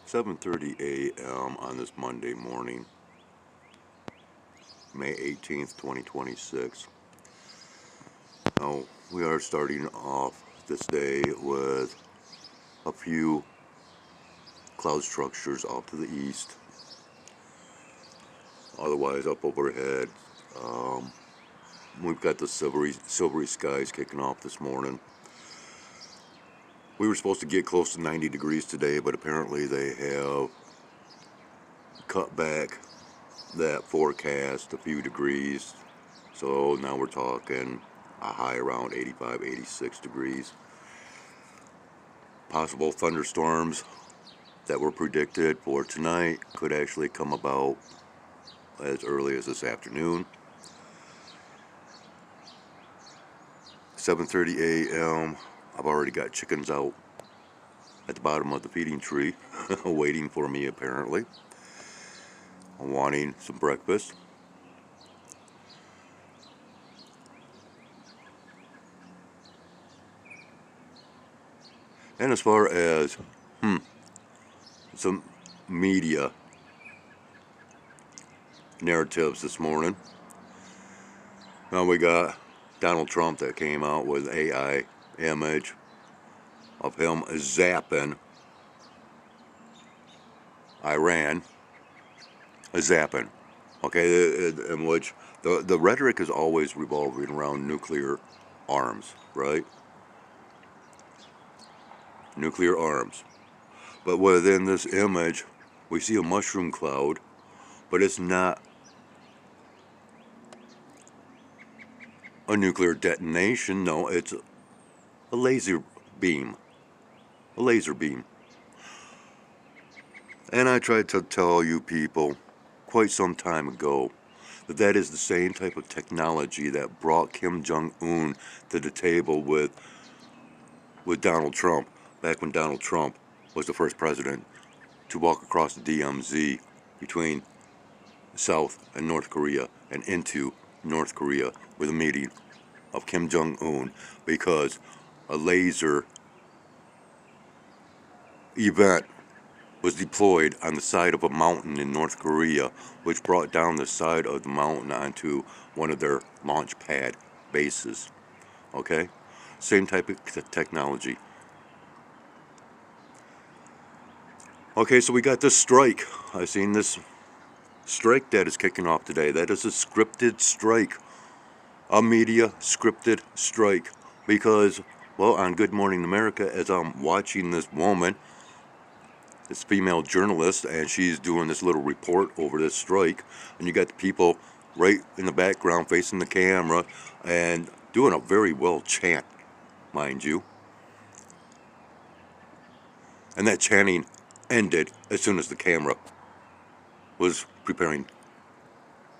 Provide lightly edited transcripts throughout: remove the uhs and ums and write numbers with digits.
7:30 a.m. on this Monday morning, May 18th, 2026. Now, we are starting off this day with a few cloud structures off to the east. Otherwise, up overhead, we've got the silvery skies kicking off this morning. We were supposed to get close to 90 degrees today, but apparently they have cut back that forecast a few degrees. So now we're talking a high around 85, 86 degrees. Possible thunderstorms that were predicted for tonight could actually come about as early as this afternoon. 7:30 a.m. I've already got chickens out at the bottom of the feeding tree waiting for me apparently. I'm wanting some breakfast. And as far as some media narratives this morning, now we got Donald Trump that came out with AI image of him zapping Iran, zapping, okay, in which the rhetoric is always revolving around nuclear arms, right? Nuclear arms. But within this image, we see a mushroom cloud, but it's not a nuclear detonation. No, it's a laser beam. A laser beam. And I tried to tell you people quite some time ago that that is the same type of technology that brought Kim Jong-un to the table with Donald Trump, back when Donald Trump was the first president to walk across the DMZ between South and North Korea and into North Korea with a meeting of Kim Jong-un, because a laser event was deployed on the side of a mountain in North Korea, which brought down the side of the mountain onto one of their launch pad bases. Okay? Same type of technology. Okay, so we got this strike. I've seen this strike that is kicking off today. That is a scripted strike. A media scripted strike. Because, well, on Good Morning America, as I'm watching this woman, this female journalist, and she's doing this little report over this strike, and you got the people right in the background facing the camera and doing a very well chant, mind you. And that chanting ended as soon as the camera was preparing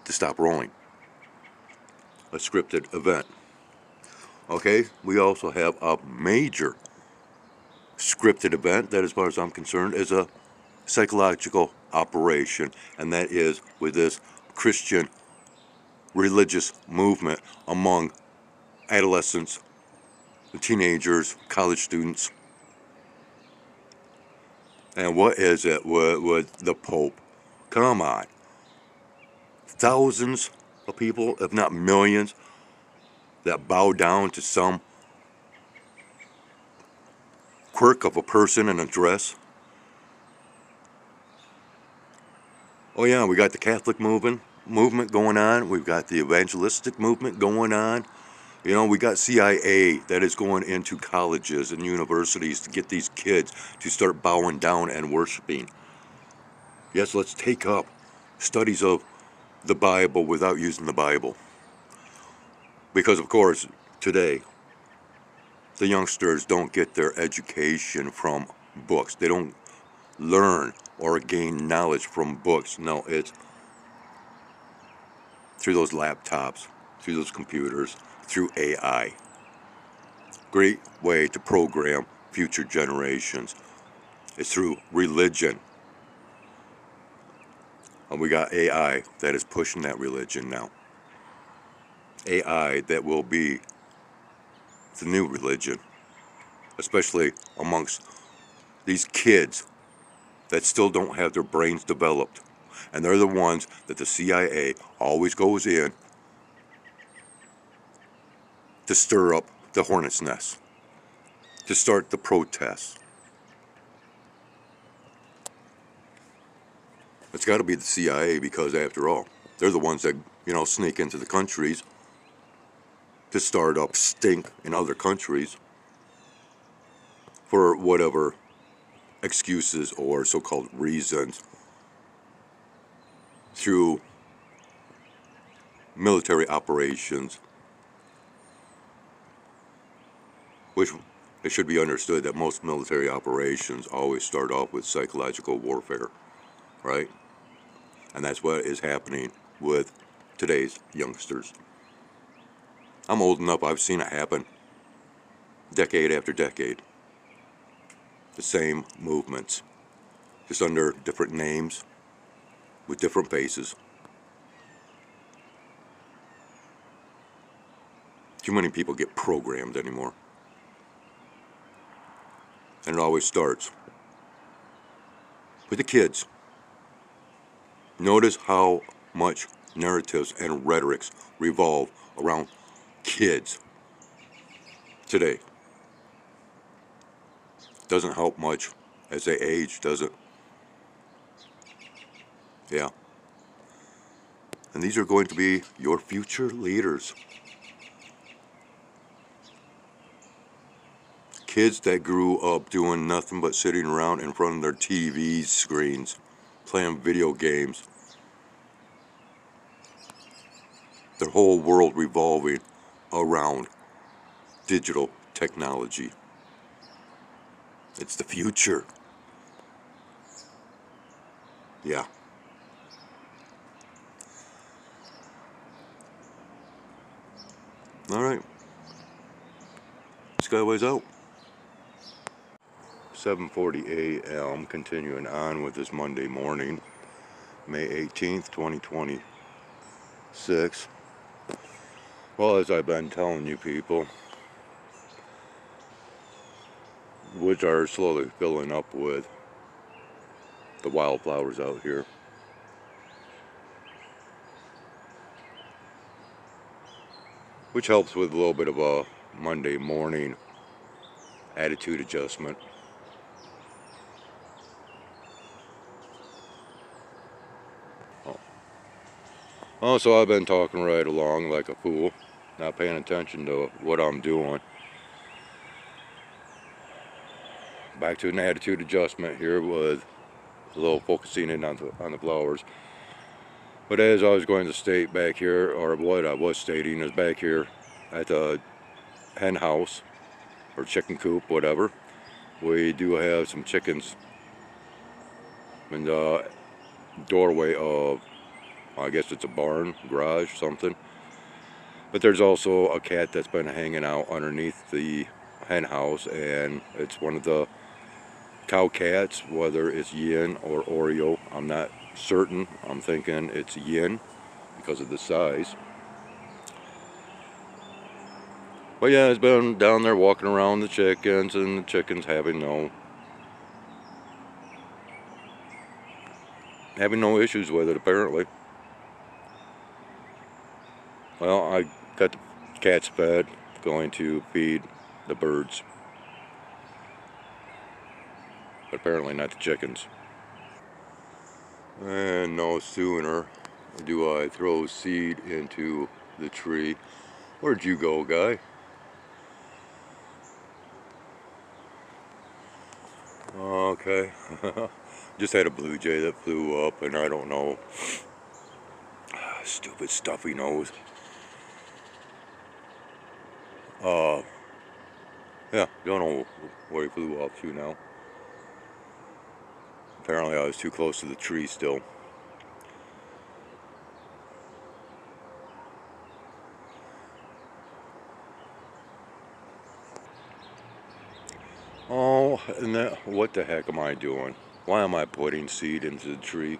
to stop rolling. A scripted event. Okay, we also have a major scripted event that, as far as I'm concerned, is a psychological operation, and that is with this Christian religious movement among adolescents, teenagers, college students. And what is it with the Pope? Come on. Thousands of people, if not millions, that bow down to some quirk of a person in a dress. Oh yeah, we got the Catholic movement going on. We've got the evangelistic movement going on. You know, we got CIA that is going into colleges and universities to get these kids to start bowing down and worshiping. Yes, let's take up studies of the Bible without using the Bible. Because, of course, today, the youngsters don't get their education from books. They don't learn or gain knowledge from books. No, it's through those laptops, through those computers, through AI. Great way to program future generations is through religion. And we got AI that is pushing that religion now. AI that will be the new religion, especially amongst these kids that still don't have their brains developed. And they're the ones that the CIA always goes in to stir up the hornet's nest, to start the protests. It's got to be the CIA because, after all, they're the ones that, sneak into the countries to start up stink in other countries for whatever excuses or so-called reasons through military operations, which it should be understood that most military operations always start off with psychological warfare, right? And that's what is happening with today's youngsters. I'm old enough, I've seen it happen decade after decade. The same movements, just under different names, with different faces. Too many people get programmed anymore. And it always starts with the kids. Notice how much narratives and rhetorics revolve around kids today. Doesn't help much as they age, does it? Yeah. And these are going to be your future leaders. Kids that grew up doing nothing but sitting around in front of their TV screens, playing video games. Their whole world revolving around digital technology. It's the future. Yeah. All right. Skyway's out. 7:40 a.m. Continuing on with this Monday morning, May 18th, 2026. Well, as I've been telling you people, woods are slowly filling up with the wildflowers out here. Which helps with a little bit of a Monday morning attitude adjustment. Oh, so I've been talking right along like a fool, not paying attention to what I'm doing. Back to an attitude adjustment here with a little focusing in on the flowers. But as I was going to state back here, or what I was stating is back here at the hen house, or chicken coop, whatever, we do have some chickens in the doorway of, I guess it's a barn, garage, something. But there's also a cat that's been hanging out underneath the hen house, and it's one of the cow cats, whether it's yin or Oreo. I'm not certain. I'm thinking it's yin because of the size. But yeah, it's been down there walking around the chickens, and the chickens having no issues with it, apparently. Well, I got the cats fed, going to feed the birds, but apparently not the chickens. And no sooner do I throw seed into the tree. Where'd you go, guy? Okay. Just had a blue jay that flew up, and I don't know. Stupid stuffy nose. Yeah, don't know where he flew off to now. Apparently I was too close to the tree still. Oh, and what the heck am I doing? Why am I putting seed into the tree?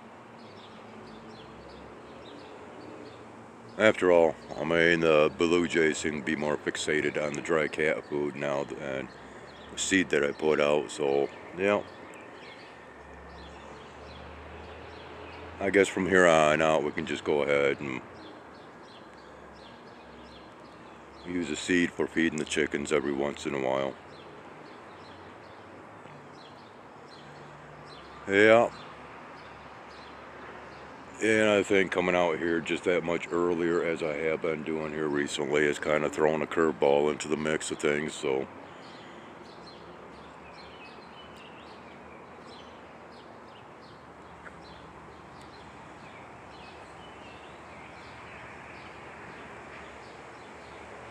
After all, I mean, the blue jays seem to be more fixated on the dry cat food now than the seed that I put out, so, yeah. I guess from here on out we can just go ahead and use a seed for feeding the chickens every once in a while. Yeah. And I think coming out here just that much earlier, as I have been doing here recently, is kind of throwing a curveball into the mix of things, so.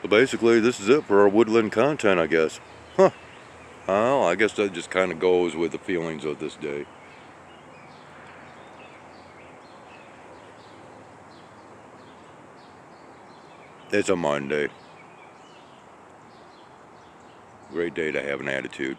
So basically, this is it for our woodland content, I guess. Huh. Well, I guess that just kind of goes with the feelings of this day. It's a Monday. Great day to have an attitude.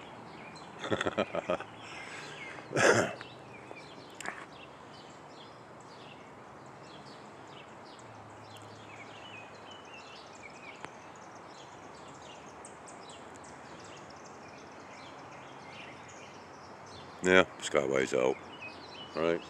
Yeah, Skyway's out. Right.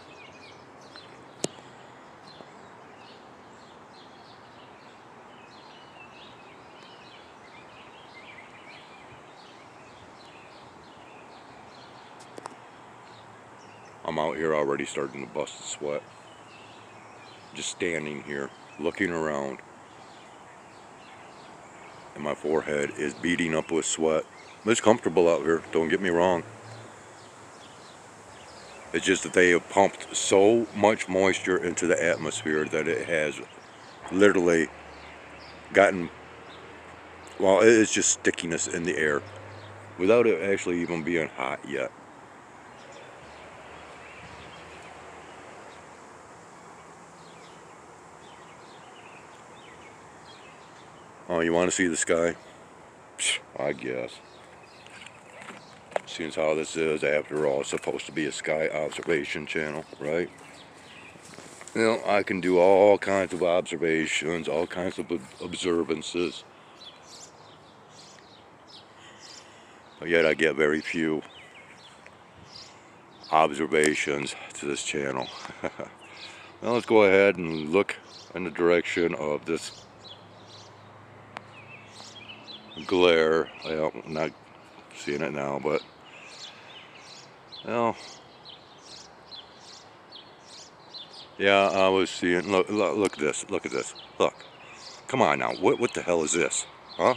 I'm out here already starting to bust a sweat. Just standing here, looking around. And my forehead is beating up with sweat. It's comfortable out here, don't get me wrong. It's just that they have pumped so much moisture into the atmosphere that it has literally gotten, well, it's just stickiness in the air without it actually even being hot yet. Oh, you want to see the sky? I guess. Seeing as how this is, after all, supposed to be a sky observation channel, right? You know, I can do all kinds of observations, all kinds of observances. But yet I get very few observations to this channel. Now let's go ahead and look in the direction of this glare. Well, I'm not seeing it now, but well, yeah, I was seeing. Look at this. Look at this. Look. Come on now. What the hell is this? Huh?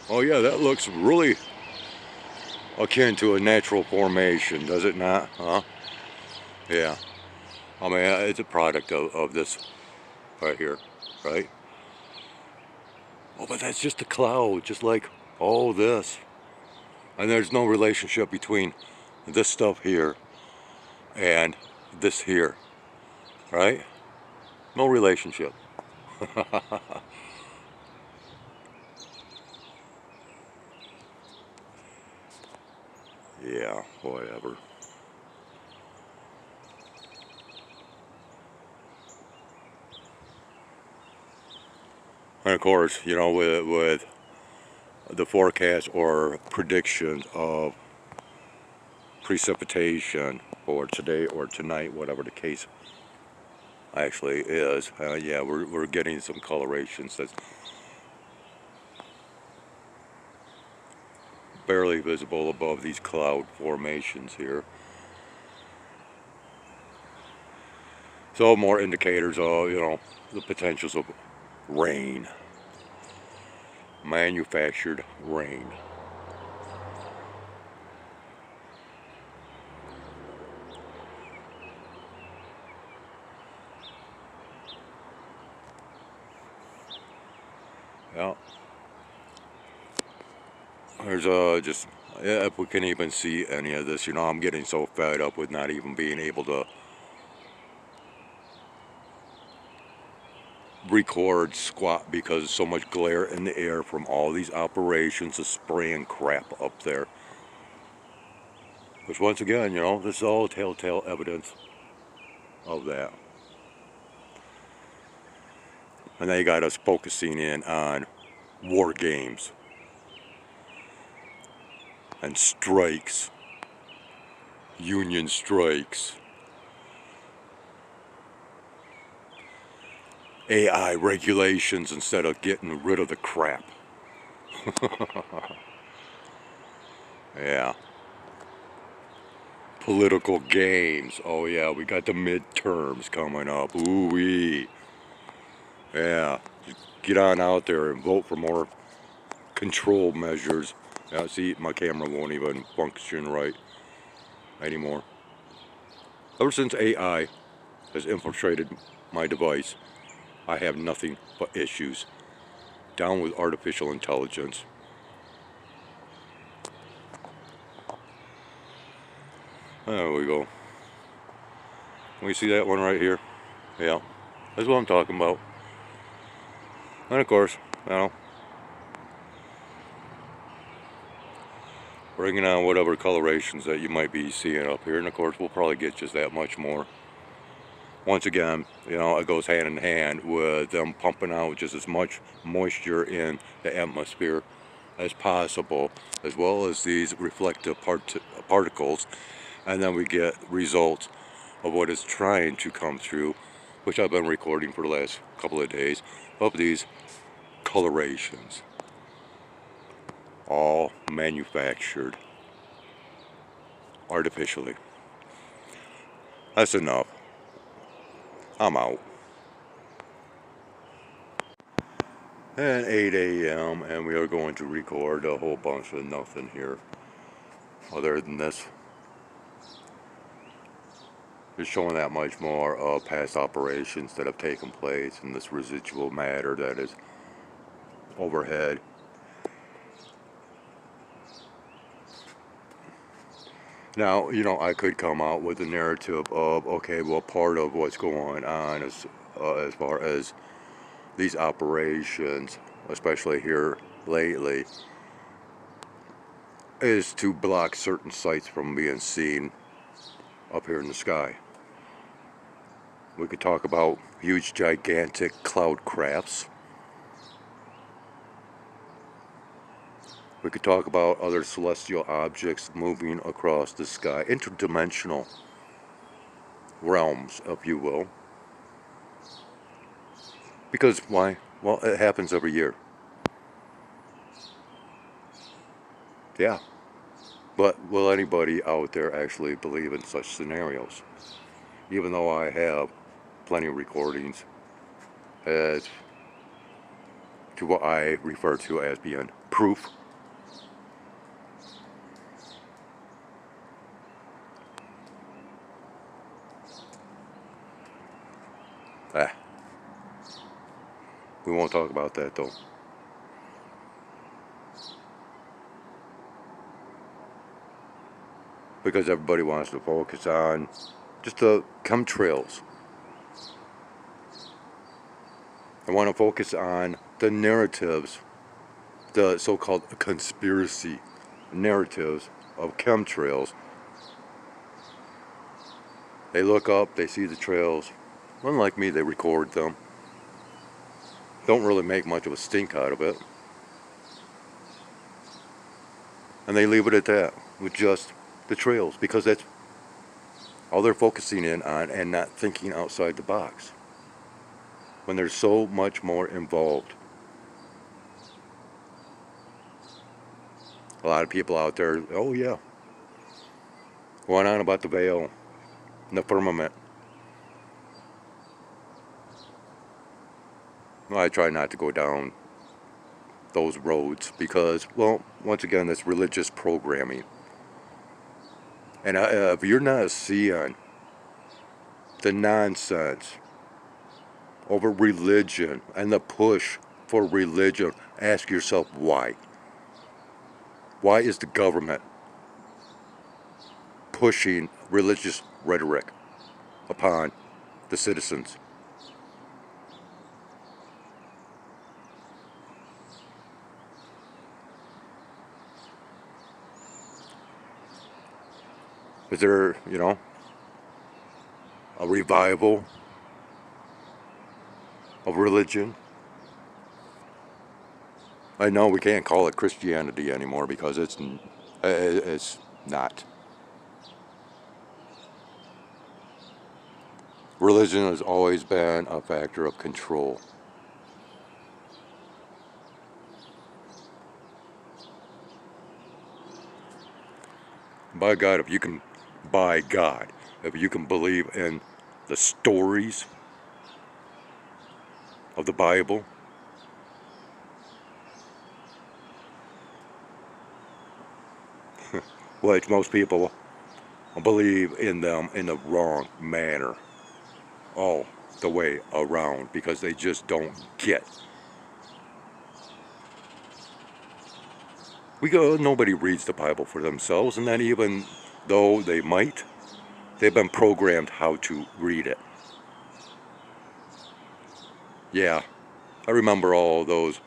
Oh yeah, that looks really akin to a natural formation, does it not? Huh? Yeah. I mean, it's a product of this right here, right? Oh, but that's just a cloud, just like all this. And there's no relationship between this stuff here and this here, right? No relationship. Yeah, whatever. And of course, you know, with the forecast or predictions of precipitation for today or tonight, whatever the case actually is, yeah, we're getting some colorations that's barely visible above these cloud formations here. So more indicators of, you know, the potentials of rain, manufactured rain. Yeah. There's just, yeah, if we can even see any of this, you know, I'm getting so fed up with not even being able to record squat because so much glare in the air from all these operations of spraying crap up there. Which once again, you know, this is all telltale evidence of that. And they got us focusing in on war games. and strikes, union strikes, AI regulations instead of getting rid of the crap. Yeah. Political games. Oh yeah, we got the midterms coming up. Ooh-wee. Yeah. Get on out there and vote for more control measures. Yeah, see, my camera won't even function right anymore. Ever since AI has infiltrated my device, I have nothing but issues. Down with artificial intelligence. There we go. We see that one right here? Yeah, that's what I'm talking about. And of course, you know, bringing on whatever colorations that you might be seeing up here. And of course, we'll probably get just that much more. Once again, you know, it goes hand in hand with them pumping out just as much moisture in the atmosphere as possible, as well as these reflective particles, and then we get results of what is trying to come through, which I've been recording for the last couple of days, of these colorations, all manufactured artificially. That's enough. I'm out. And 8 a.m. and we are going to record a whole bunch of nothing here. Other than this, just showing that much more of past operations that have taken place and this residual matter that is overhead. Now, you know, I could come out with a narrative of, okay, well, part of what's going on as far as these operations, especially here lately, is to block certain sites from being seen up here in the sky. We could talk about huge, gigantic cloud crafts. We could talk about other celestial objects moving across the sky, interdimensional realms, if you will. Because why? Well, it happens every year. Yeah. But will anybody out there actually believe in such scenarios? Even though I have plenty of recordings as to what I refer to as being proof. Ah, we won't talk about that though. Because everybody wants to focus on just the chemtrails. I want to focus on the narratives, the so-called conspiracy narratives of chemtrails. They look up, they see the trails. Unlike me, they record them. Don't really make much of a stink out of it. And they leave it at that, with just the trails, because that's all they're focusing in on and not thinking outside the box. When there's so much more involved. A lot of people out there, oh yeah, going on about the veil and the firmament. Well, I try not to go down those roads because, well, once again, that's religious programming. And if you're not seeing the nonsense over religion and the push for religion, ask yourself why. Why is the government pushing religious rhetoric upon the citizens? Is there, you know, a revival of religion? I know we can't call it Christianity anymore because it's It's not. Religion has always been a factor of control. By God, if you can believe in the stories of the Bible, which most people believe in them in the wrong manner all the way around because they just don't get. Nobody reads the Bible for themselves, and then even though they might, they've been programmed how to read it. Yeah, I remember all those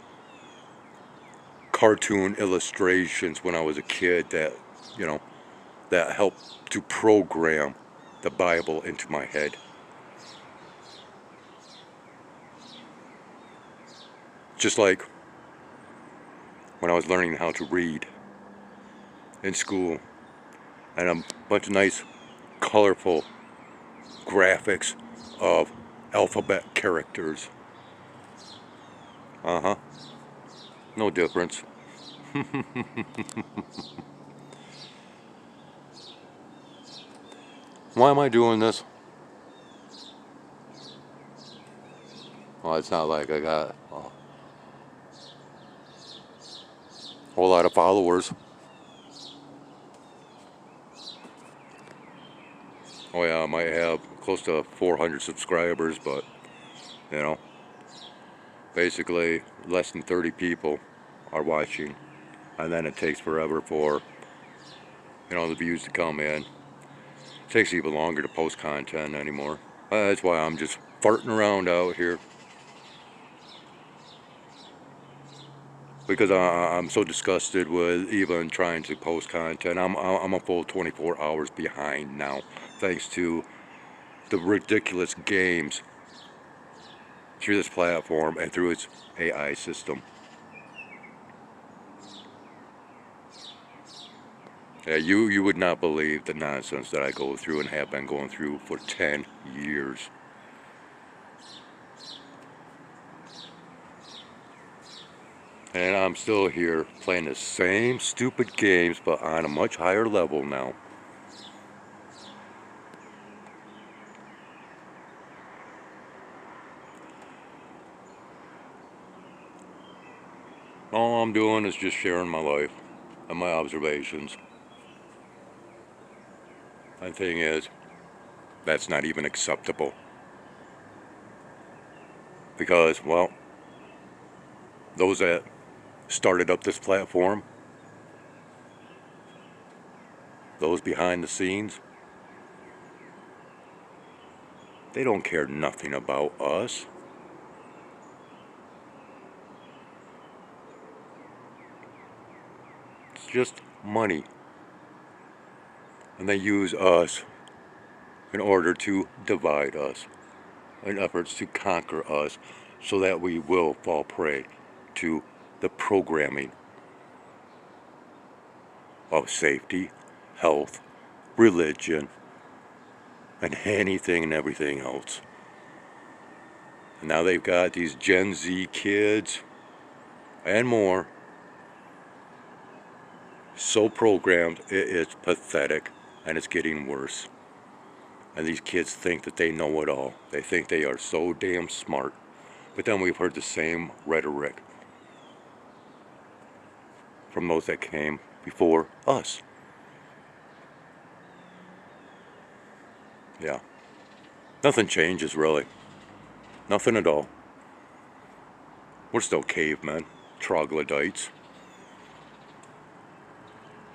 cartoon illustrations when I was a kid that, you know, that helped to program the Bible into my head. Just like when I was learning how to read in school, and a bunch of nice, colorful graphics of alphabet characters. Uh-huh. No difference. Why am I doing this? Well, it's not like I got a whole lot of followers. Oh yeah, I might have close to 400 subscribers, but, you know, basically less than 30 people are watching, and then it takes forever for, you know, the views to come in. It takes even longer to post content anymore. That's why I'm just farting around out here. Because I'm so disgusted with even trying to post content. I'm a full 24 hours behind now, thanks to the ridiculous games through this platform and through its AI system. Yeah, you would not believe the nonsense that I go through and have been going through for 10 years. And I'm still here playing the same stupid games, but on a much higher level now. All I'm doing is just sharing my life and my observations. The thing is, that's not even acceptable. Because, well, those that started up this platform, those behind the scenes, they don't care nothing about us. It's just money. And they use us in order to divide us, in efforts to conquer us, so that we will fall prey to the programming of safety, health, religion, and anything and everything else. And now they've got these Gen Z kids and more so programmed, it's pathetic, and it's getting worse. And these kids think that they know it all. They think they are so damn smart. But then we've heard the same rhetoric from those that came before us. Yeah. Nothing changes, really. Nothing at all. We're still cavemen, troglodytes.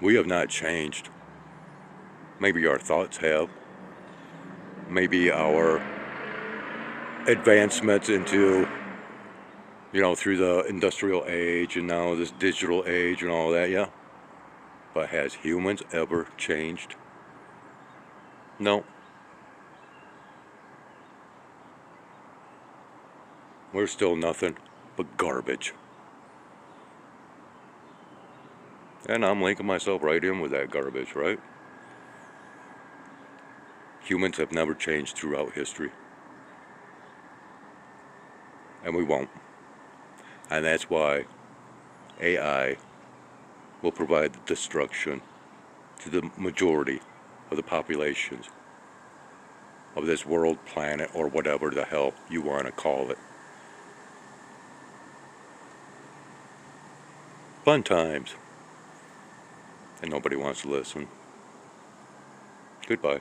We have not changed. Maybe our thoughts have. Maybe our advancements into, you know, through the industrial age and now this digital age and all that, yeah. But has humans ever changed? No. We're still nothing but garbage. And I'm linking myself right in with that garbage, right? Humans have never changed throughout history. And we won't. And that's why AI will provide the destruction to the majority of the populations of this world, planet, or whatever the hell you want to call it. Fun times. And nobody wants to listen. Goodbye.